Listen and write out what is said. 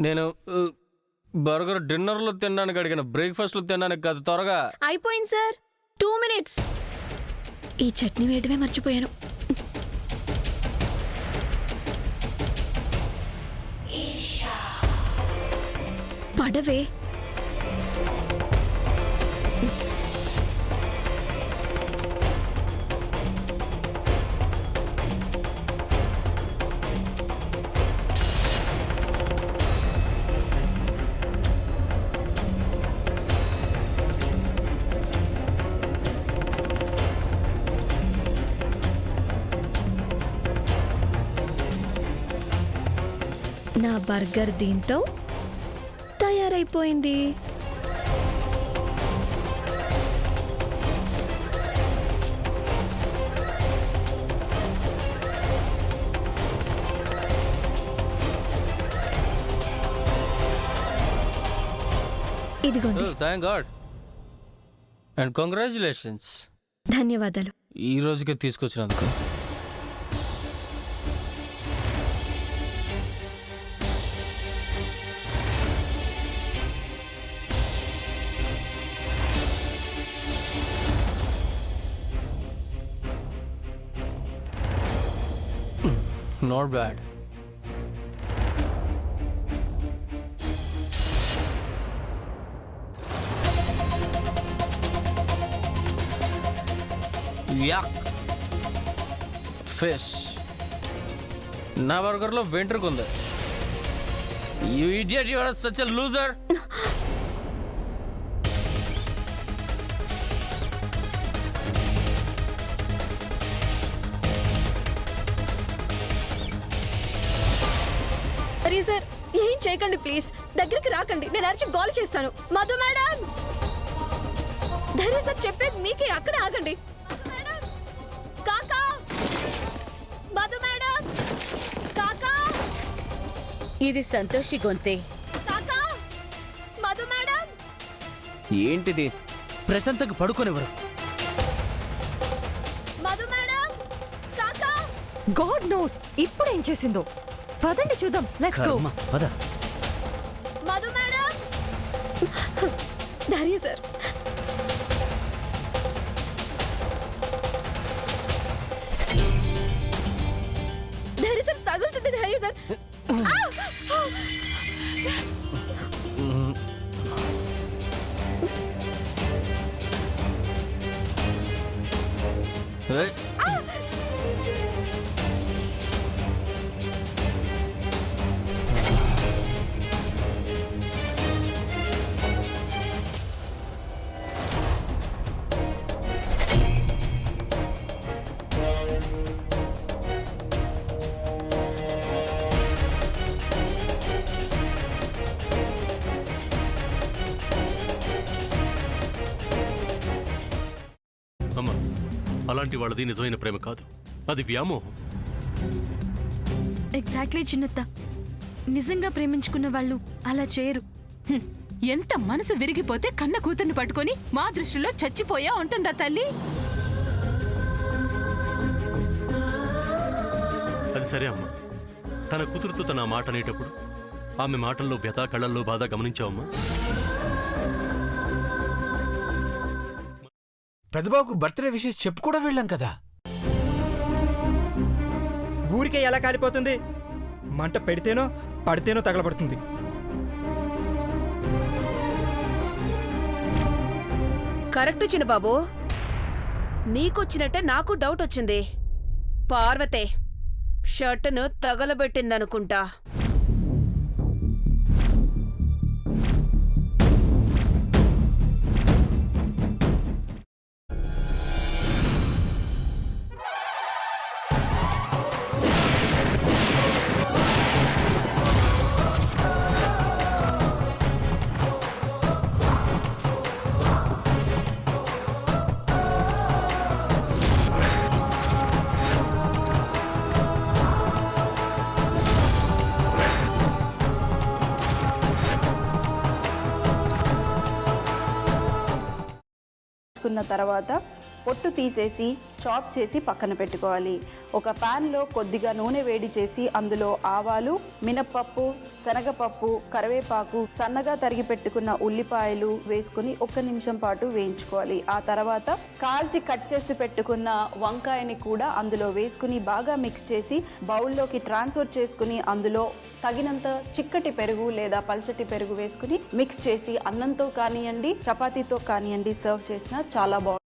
నేను బర్గర్ డిన్నర్లో తినడానికి అడిగిన బ్రేక్ఫాస్ట్లో తినడానికి కాదు. త్వరగా అయిపోయింది సార్, 2 minutes. ఈ చట్నీ వేయడమే మర్చిపోయాను. పడవే. నా బర్గర్ దీంతో తయారైపోయింది. ఇదిగోండి. Thank God and congratulations. ధన్యవాదాలు. ఈ రోజుకే తీసుకొచ్చినందుకు. Not bad. Yuck. Fish. నా బర్గర్లో వెంట్రుక ఉంది. You idiot, you are such a loser. అరే సార్, ఏం చేయకండి ప్లీజ్. దగ్గరికి రాకండి, నేను అరిచి గోల్ చేస్తాను. మధు మేడం, ధైర్య సార్ చెప్పేది మీకే. అక్కడే ఆగండి. కాకా, మధు మేడం, కాకా. ఇది సంతోషి గొంతే. కాకా, మధు మేడం. ఏంటిది? ప్రశాంతంగా పడుకోనివ్వరు. మధు మేడం, కాకా. గాడ్ నోస్ ఇప్పుడు ఏం చేసిందో. పదండి చూద్దాం. Let's go. పద. మధు మేడం. ధైర్య సార్. ధైర్య సార్ తగులుతుంది. ధైర్య సార్. Hey. అమ్మా, అలాంటి వాళ్ళది నిజమైన ప్రేమ కాదు, అది వ్యామోహం. ఎగ్జాక్ట్లీ చిన్నత్త. నిజంగా ప్రేమించుకున్న వాళ్ళు అలా చేయరు. ఎంత మనసు విరిగిపోతే కన్న కూతుర్ని పట్టుకొని మా దృష్టిలో చచ్చిపోయా ఉంటుందా తల్లి? అది సరే అమ్మా, తన కూతురుతో తన ఆ మాట అనేటప్పుడు ఆమె మాటల్లో వ్యథ, కళ్ళల్లో బాధ గమనించావమ్మా? పెద్దబాబుకు బర్త్డే విషెస్ చెప్పు కూడా వెళ్ళాం కదా. ఊరికే ఎలా కాలిపోతుంది? మంట పెడితేనో పడితేనో తగలబడుతుంది. కరెక్ట్ చిన్నబాబు, నీకొచ్చినట్టే నాకు డౌట్ వచ్చింది. పార్వతే షర్టును తగలబెట్టిందనుకుంటా. తర్వాత పొట్టు తీసేసి చాప్ చేసి పక్కన పెట్టుకోవాలి. ఒక ప్యాన్లో కొద్దిగా నూనె వేడి చేసి అందులో ఆవాలు, మినప్పప్పు, శనగపప్పు, కరివేపాకు, సన్నగా తరిగి పెట్టుకున్న ఉల్లిపాయలు వేసుకుని 1 నిమిషం పాటు వేయించుకోవాలి. ఆ తర్వాత కాల్చి కట్ చేసి పెట్టుకున్న వంకాయని కూడా అందులో వేసుకుని బాగా మిక్స్ చేసి బౌల్లోకి ట్రాన్స్ఫర్ చేసుకుని అందులో తగినంత చిక్కటి పెరుగు లేదా పల్చటి పెరుగు వేసుకుని మిక్స్ చేసి అన్నంతో కానివ్వండి, చపాతీతో కానివ్వండి సర్వ్ చేసినా చాలా బాగుంటుంది.